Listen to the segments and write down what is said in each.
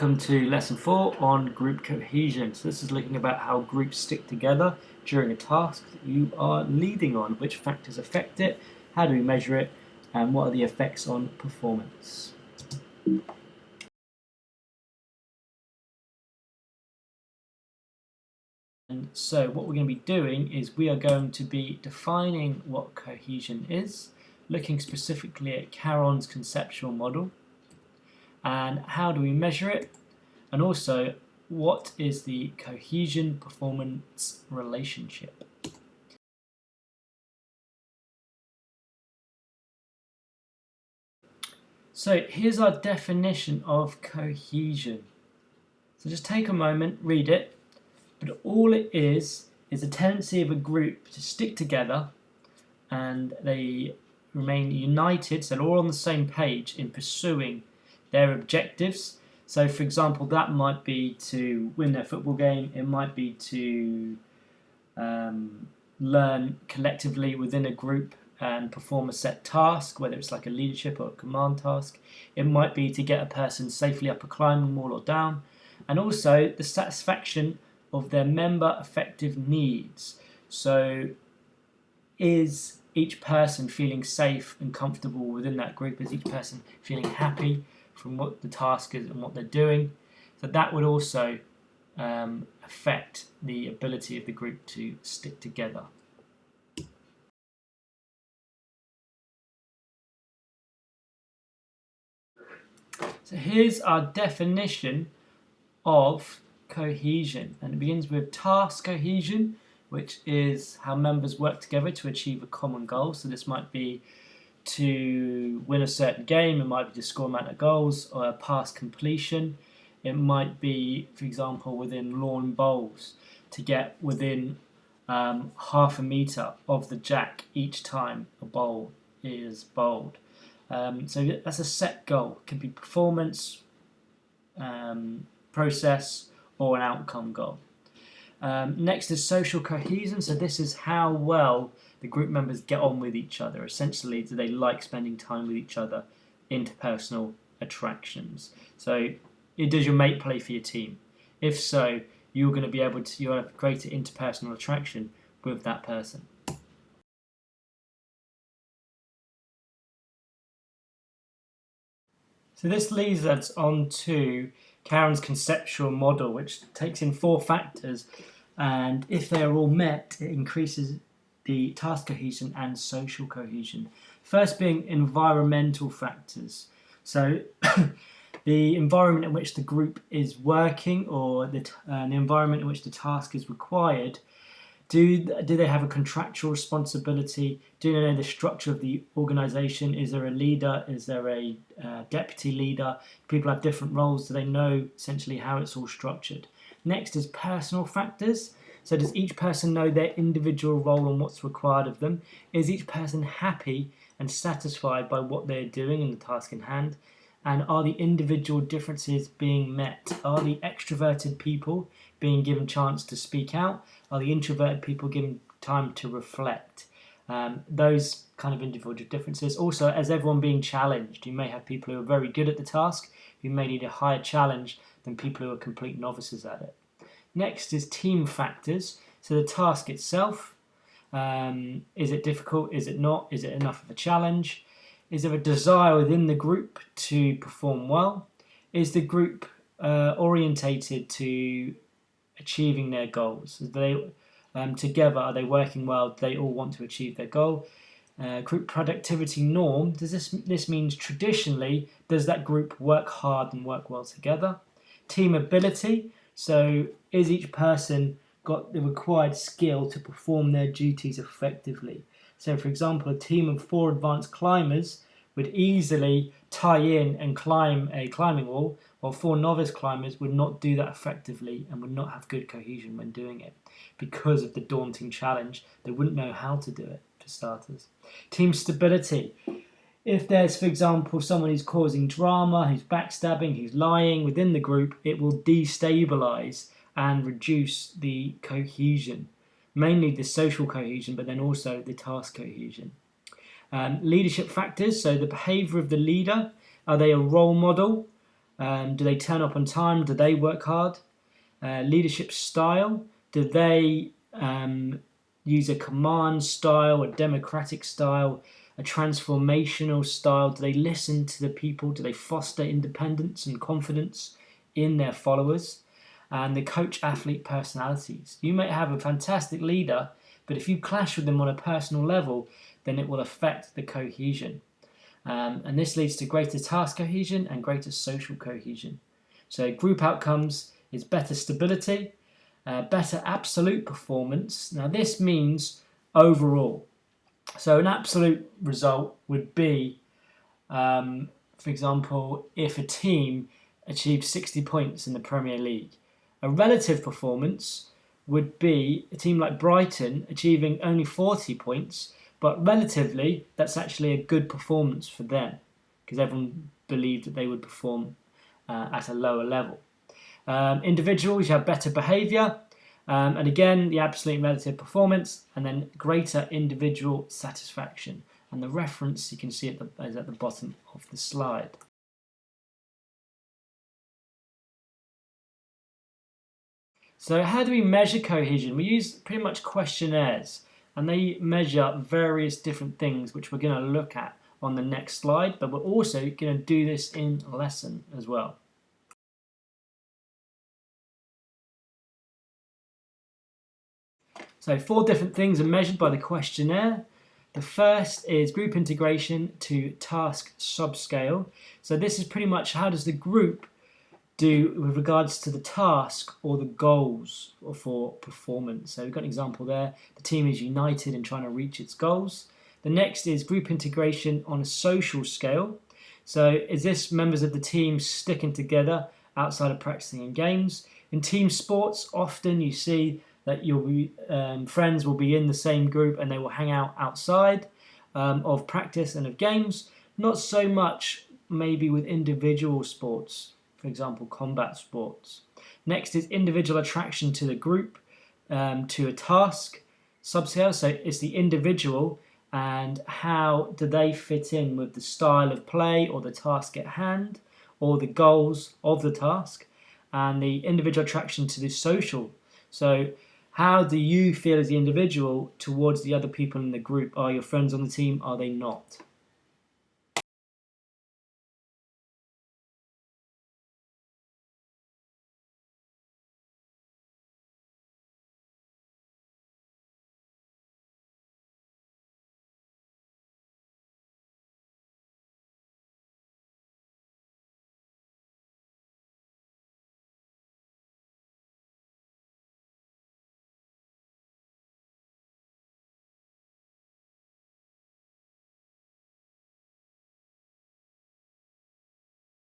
Welcome to lesson 4 on group cohesion. So this is looking about how groups stick together during a task that you are leading on, which factors affect it, how do we measure it, and what are the effects on performance. And so what we're going to be doing is we are going to be defining what cohesion is, looking specifically at Carron's conceptual model, and how do we measure it, and also what is the cohesion-performance relationship. So here's our definition of cohesion. So just take a moment, read it, but all it is a tendency of a group to stick together and they remain united, so they're all on the same page in pursuing their objectives. So for example, that might be to win their football game, it might be to learn collectively within a group and perform a set task, whether it's like a leadership or a command task. It might be to get a person safely up a climbing wall or down, and also the satisfaction of their member affective needs. So is each person feeling safe and comfortable within that group? Is each person feeling happy from what the task is and what they're doing? So that would also affect the ability of the group to stick together. So here's our definition of cohesion, and it begins with task cohesion, which is how members work together to achieve a common goal. So this might be to win a certain game, it might be to score a amount of goals or pass completion. It might be, for example, within lawn bowls, to get within half a metre of the jack each time a bowl is bowled. So that's a set goal. It can be performance, process, or an outcome goal. Next is social cohesion. So this is how well the group members get on with each other. Essentially, do they like spending time with each other? Interpersonal attractions. So does your mate play for your team? If so, you're going to be able to have greater interpersonal attraction with that person. So this leads us on to Carron's conceptual model, which takes in 4 factors, and if they are all met, it increases the task cohesion and social cohesion. First being environmental factors. So the environment in which the group is working, or the environment in which the task is required. Do they have a contractual responsibility? Do they know the structure of the organisation? Is there a leader? Is there a deputy leader? People have different roles. Do they know essentially how it's all structured? Next is personal factors. So does each person know their individual role and what's required of them? Is each person happy and satisfied by what they're doing in the task in hand? And are the individual differences being met? Are the extroverted people being given chance to speak out? Are the introverted people given time to reflect? Those kind of individual differences. Also, as everyone being challenged, you may have people who are very good at the task who may need a higher challenge than people who are complete novices at it. Next is team factors. So the task itself, is it difficult? Is it not? Is it enough of a challenge? Is there a desire within the group to perform well? Is the group orientated to achieving their goals? Are they together? Are they working well? Do they all want to achieve their goal? Group productivity norm. Does this means traditionally, does that group work hard and work well together? Team ability. So is each person got the required skill to perform their duties effectively? So for example, a team of 4 advanced climbers would easily tie in and climb a climbing wall, while 4 novice climbers would not do that effectively and would not have good cohesion when doing it because of the daunting challenge. They wouldn't know how to do it, for starters. Team stability. If there's, for example, someone who's causing drama, who's backstabbing, who's lying within the group, it will destabilise and reduce the cohesion. Mainly the social cohesion, but then also the task cohesion. Leadership factors, so the behaviour of the leader. Are they a role model? Do they turn up on time? Do they work hard? Leadership style. Do they use a command style, a democratic style, a transformational style? Do they listen to the people? Do they foster independence and confidence in their followers? And the coach-athlete personalities. You may have a fantastic leader, but if you clash with them on a personal level, then it will affect the cohesion. And this leads to greater task cohesion and greater social cohesion. So group outcomes is better stability, better absolute performance. Now this means overall. So an absolute result would be, for example, if a team achieved 60 points in the Premier League. A relative performance would be a team like Brighton achieving only 40 points, but relatively that's actually a good performance for them because everyone believed that they would perform at a lower level. Individuals, you have better behaviour, and again the absolute and relative performance, and then greater individual satisfaction. And the reference you can see is at the bottom of the slide. So how do we measure cohesion? We use pretty much questionnaires, and they measure various different things which we're going to look at on the next slide, but we're also going to do this in a lesson as well. So 4 different things are measured by the questionnaire. The first is group integration to task subscale. So this is pretty much how does the group do with regards to the task or the goals for performance. So we've got an example there. The team is united in trying to reach its goals. The next is group integration on a social scale. So is this members of the team sticking together outside of practicing in games? In team sports, often you see that friends will be in the same group and they will hang out outside of practice and of games. Not so much maybe with individual sports, for example, combat sports. Next is individual attraction to the group, to a task subscale. So it's the individual and how do they fit in with the style of play or the task at hand or the goals of the task, and the individual attraction to the social. So how do you feel as the individual towards the other people in the group? Are your friends on the team? Are they not?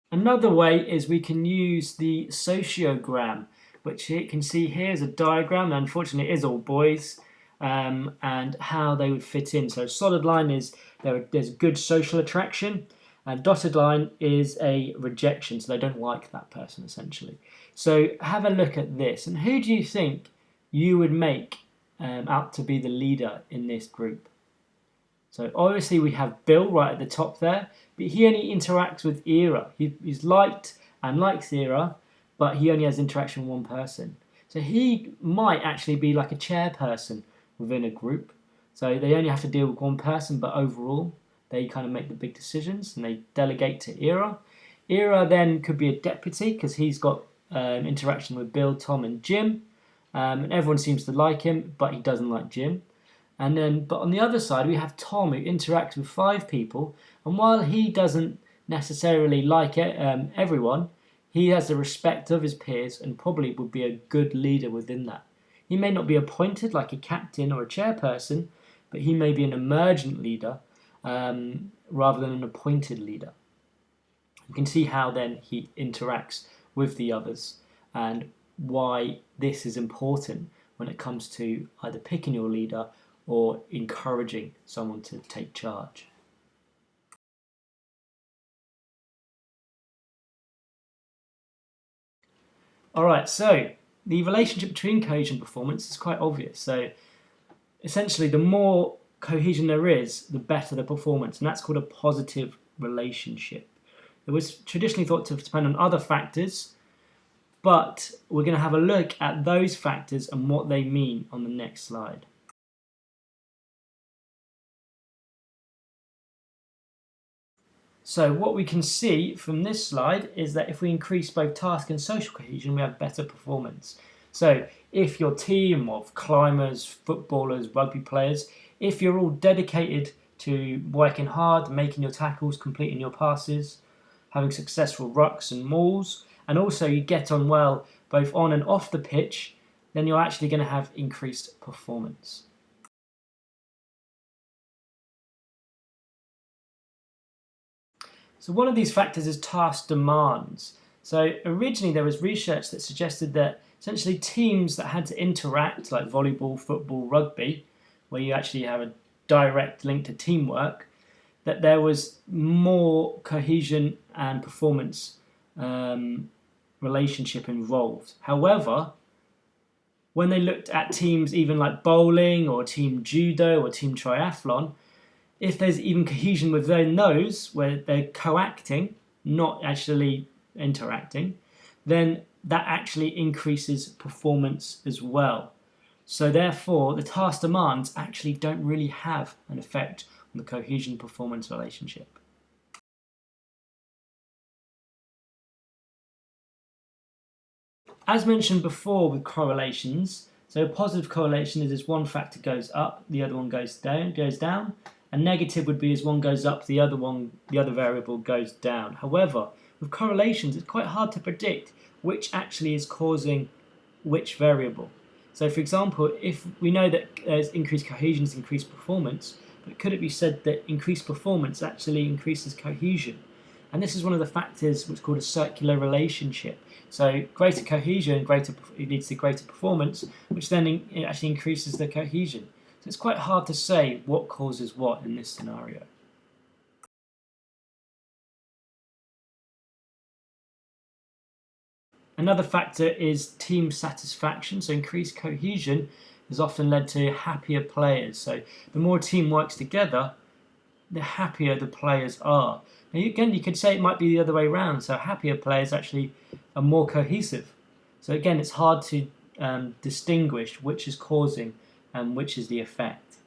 Another way is we can use the sociogram, which you can see here is a diagram. Unfortunately, it is all boys, and how they would fit in. So solid line is there's good social attraction, and dotted line is a rejection, so they don't like that person essentially. So have a look at this, and who do you think you would make out to be the leader in this group? So obviously we have Bill right at the top there, but he only interacts with Ira. He's liked and likes Ira, but he only has interaction with one person. So he might actually be like a chairperson within a group. So they only have to deal with one person, but overall they kind of make the big decisions and they delegate to Ira. Ira then could be a deputy because he's got interaction with Bill, Tom and Jim. And everyone seems to like him, but he doesn't like Jim. But on the other side, we have Tom, who interacts with 5 people, and while he doesn't necessarily like everyone, he has the respect of his peers and probably would be a good leader within that. He may not be appointed like a captain or a chairperson, but he may be an emergent leader rather than an appointed leader. You can see how then he interacts with the others and why this is important when it comes to either picking your leader or encouraging someone to take charge. Alright, so the relationship between cohesion and performance is quite obvious. So essentially the more cohesion there is, the better the performance, and that's called a positive relationship. It was traditionally thought to depend on other factors, but we're going to have a look at those factors and what they mean on the next slide. So what we can see from this slide is that if we increase both task and social cohesion, we have better performance. So if your team of climbers, footballers, rugby players, if you're all dedicated to working hard, making your tackles, completing your passes, having successful rucks and mauls, and also you get on well both on and off the pitch, then you're actually going to have increased performance. So one of these factors is task demands. So originally there was research that suggested that essentially teams that had to interact, like volleyball, football, rugby, where you actually have a direct link to teamwork, that there was more cohesion and performance relationship involved. However, when they looked at teams even like bowling or team judo or team triathlon, if there's even cohesion within those, where they're coacting, not actually interacting, then that actually increases performance as well. So therefore, the task demands actually don't really have an effect on the cohesion-performance relationship. As mentioned before with correlations, so a positive correlation is as one factor goes up, the other one goes down. A negative would be as one goes up, the other variable goes down. However, with correlations, it's quite hard to predict which actually is causing which variable. So for example, if we know that there's increased cohesion is increased performance, but could it be said that increased performance actually increases cohesion? And this is one of the factors which is called a circular relationship. So greater cohesion leads to greater performance, which then actually increases the cohesion. So it's quite hard to say what causes what in this scenario. Another factor is team satisfaction. So increased cohesion has often led to happier players. So the more a team works together, the happier the players are. Now again, you could say it might be the other way around. So happier players actually are more cohesive. So again, it's hard to distinguish which is causing and which is the effect.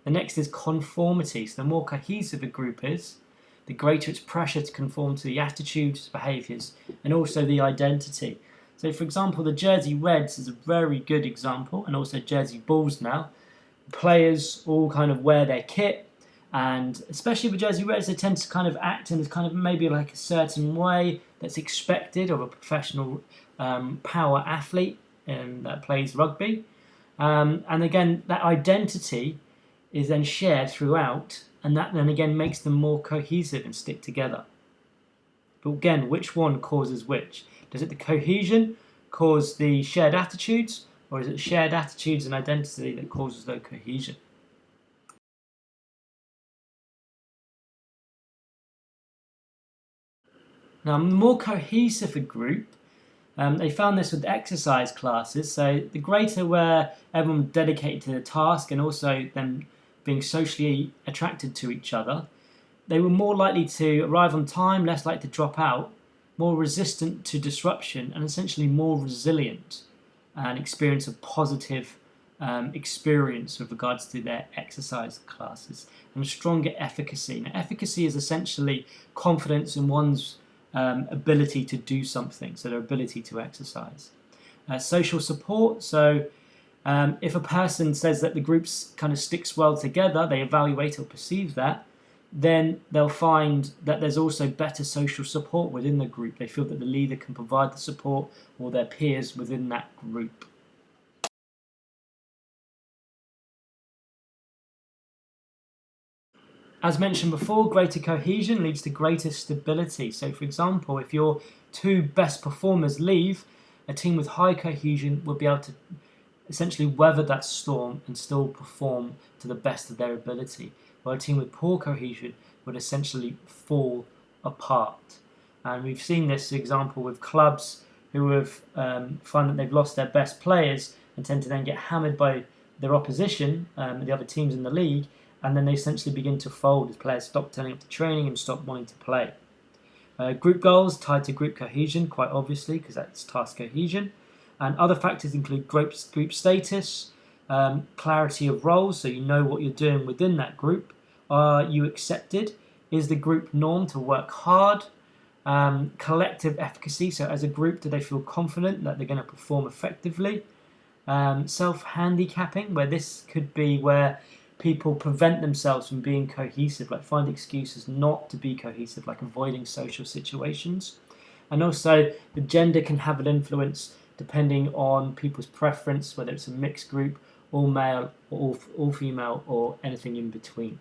The next is conformity. So the more cohesive a group is, the greater its pressure to conform to the attitudes, behaviours, and also the identity. So for example, the Jersey Reds is a very good example, and also Jersey Bulls now. Players all kind of wear their kit, and especially with Jersey Reds, they tend to kind of act in kind of maybe like a certain way that's expected of a professional power athlete that plays rugby. And again, that identity is then shared throughout, and that then again makes them more cohesive and stick together. But again, which one causes which? Does it the cohesion cause the shared attitudes, or is it shared attitudes and identity that causes the cohesion? Now, the more cohesive a group, they found this with exercise classes. So the greater where everyone was dedicated to the task and also them being socially attracted to each other, they were more likely to arrive on time, less likely to drop out, more resistant to disruption, and essentially more resilient and experience a positive experience with regards to their exercise classes, and stronger efficacy. Now, efficacy is essentially confidence in one's ability to do something, so their ability to exercise. Social support, so if a person says that the group kind of sticks well together, they evaluate or perceive that, then they'll find that there's also better social support within the group. They feel that the leader can provide the support or their peers within that group. As mentioned before, greater cohesion leads to greater stability. So for example, if your two best performers leave, a team with high cohesion will be able to essentially weather that storm and still perform to the best of their ability, while a team with poor cohesion would essentially fall apart. And we've seen this example with clubs who have found that they've lost their best players and tend to then get hammered by their opposition, the other teams in the league, and then they essentially begin to fold as players stop turning up to training and stop wanting to play. Group goals tied to group cohesion, quite obviously, because that's task cohesion. And other factors include group status, clarity of roles, so you know what you're doing within that group. Are you accepted? Is the group norm to work hard? Collective efficacy, so as a group, do they feel confident that they're going to perform effectively? Self-handicapping, where this could be where people prevent themselves from being cohesive, like find excuses not to be cohesive, like avoiding social situations. And also, the gender can have an influence depending on people's preference, whether it's a mixed group, all male, or all female, or anything in between.